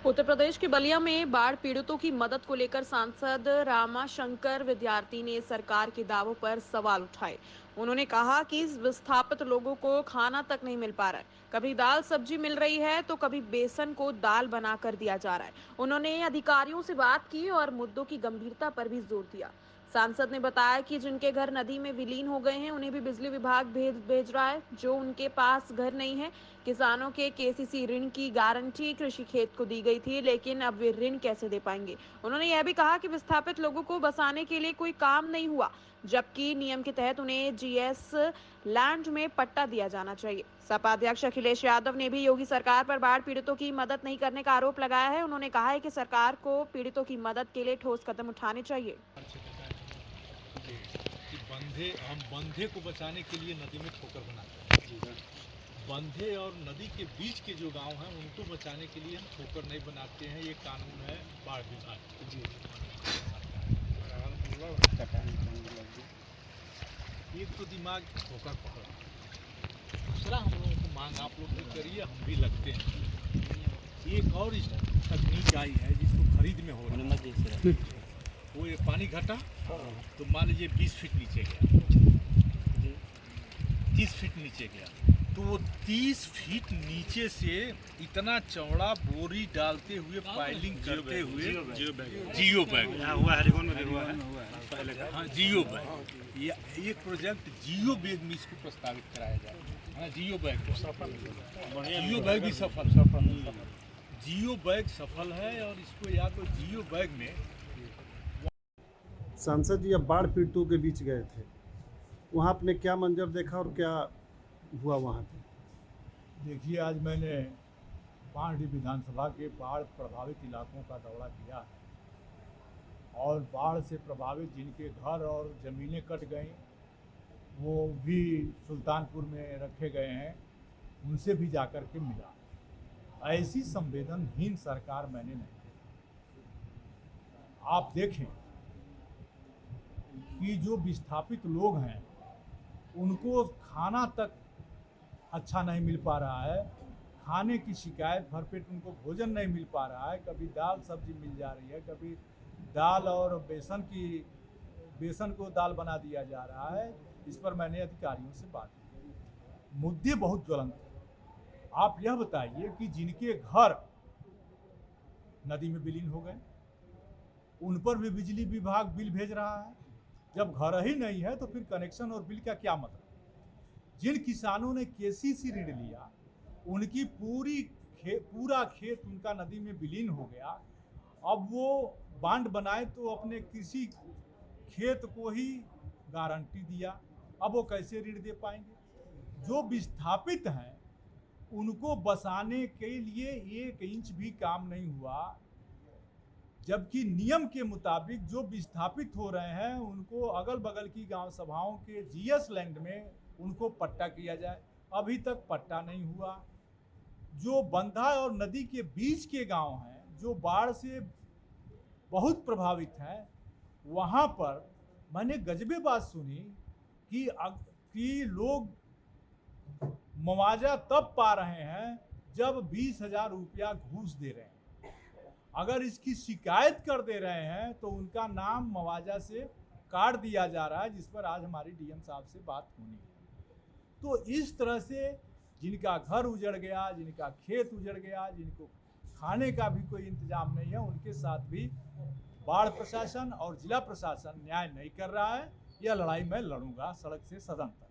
उत्तर प्रदेश के बलिया में बाढ़ पीड़ितों की मदद को लेकर सांसद रामाशंकर विद्यार्थी ने सरकार के दावों पर सवाल उठाए। उन्होंने कहा कि इस विस्थापित लोगों को खाना तक नहीं मिल पा रहा है। कभी दाल सब्जी मिल रही है तो कभी बेसन को दाल बनाकर दिया जा रहा है। उन्होंने अधिकारियों से बात की और मुद्दों की गंभीरता पर भी जोर दिया। सांसद ने बताया कि जिनके घर नदी में विलीन हो गए हैं उन्हें भी बिजली विभाग भेज भेज रहा है। जो उनके पास घर नहीं है, किसानों के केसीसी ऋण की गारंटी कृषि खेत को दी गई थी, लेकिन अब वे ऋण कैसे दे पाएंगे। उन्होंने यह भी कहा कि विस्थापित लोगों को बसाने के लिए कोई काम नहीं हुआ, जबकि नियम के तहत उन्हें जीएस लैंड में पट्टा दिया जाना चाहिए। सपा अध्यक्ष अखिलेश यादव ने भी योगी सरकार पर बाढ़ पीड़ितों की मदद नहीं करने का आरोप लगाया है। उन्होंने कहा है कि सरकार को पीड़ितों की मदद के लिए ठोस कदम उठाने चाहिए। कि बंधे को बचाने के लिए नदी में ठोकर बनाते हैं। बंधे और नदी के बीच के जो गांव हैं उनको बचाने के लिए हम ठोकर नहीं बनाते हैं। ये कानून है बाढ़ विभाग जी। एक तो दिमाग ठोकर पकड़ा, दूसरा हम लोगों को मांग आप लोग भी करिए, हम भी लगते हैं। एक और इस तकनीक आई है जिसको खरीद में हो रहा है। वो ये पानी घटा तो मान लीजिए 20 फीट नीचे गया, 30 फीट नीचे गया, तो वो 30 फीट नीचे से इतना चौड़ा बोरी डालते हुए पाइलिंग करते हुए जियो बैग हुआ है, रिकॉर्ड में हुआ है। हाँ जियो बैग, ये प्रोजेक्ट जियो बैग में इसको प्रस्तावित कराया जाए। हाँ जियो बैग जियो बैग भी सफल जियो बैग सफल है। और इसको या तो जियो बैग में सांसद जी अब बाढ़ पीड़ितों के बीच गए थे, वहाँ आपने क्या मंजर देखा और क्या हुआ वहाँ पे? देखिए, आज मैंने पांडी विधानसभा के बाढ़ प्रभावित इलाकों का दौरा किया है और बाढ़ से प्रभावित जिनके घर और ज़मीनें कट गई वो भी सुल्तानपुर में रखे गए हैं, उनसे भी जाकर के मिला। ऐसी संवेदनहीन सरकार मैंने नहीं देखी। आप देखें कि जो विस्थापित लोग हैं उनको खाना तक अच्छा नहीं मिल पा रहा है, खाने की शिकायत, भरपेट उनको भोजन नहीं मिल पा रहा है। कभी दाल सब्जी मिल जा रही है, कभी दाल और बेसन को दाल बना दिया जा रहा है। इस पर मैंने अधिकारियों से बात की। मुद्दे बहुत ज्वलंत हैं। आप यह बताइए कि जिनके घर नदी में विलीन हो गए उन पर भी बिजली विभाग बिल भेज रहा है। जब घर ही नहीं है तो फिर कनेक्शन और बिल का क्या मतलब? जिन किसानों ने केसीसी ऋण लिया उनकी पूरा खेत उनका नदी में विलीन हो गया। अब वो बांड बनाए तो अपने कृषि खेत को ही गारंटी दिया, अब वो कैसे ऋण दे पाएंगे? जो विस्थापित हैं उनको बसाने के लिए 1 इंच भी काम नहीं हुआ, जबकि नियम के मुताबिक जो विस्थापित हो रहे हैं उनको अगल बगल की गांव सभाओं के जीएस लैंड में उनको पट्टा किया जाए। अभी तक पट्टा नहीं हुआ। जो बंधा और नदी के बीच के गांव हैं जो बाढ़ से बहुत प्रभावित हैं, वहां पर मैंने गजबे बात सुनी कि लोग मुआवजा तब पा रहे हैं जब 20,000 रुपया घूस दे रहे हैं। अगर इसकी शिकायत कर दे रहे हैं तो उनका नाम मुआवजा से काट दिया जा रहा है, जिस पर आज हमारी डीएम साहब से बात होनी है। तो इस तरह से जिनका घर उजड़ गया, जिनका खेत उजड़ गया, जिनको खाने का भी कोई इंतजाम नहीं है, उनके साथ भी बाढ़ प्रशासन और जिला प्रशासन न्याय नहीं कर रहा है। यह लड़ाई मैं लड़ूंगा सड़क से सदन तक।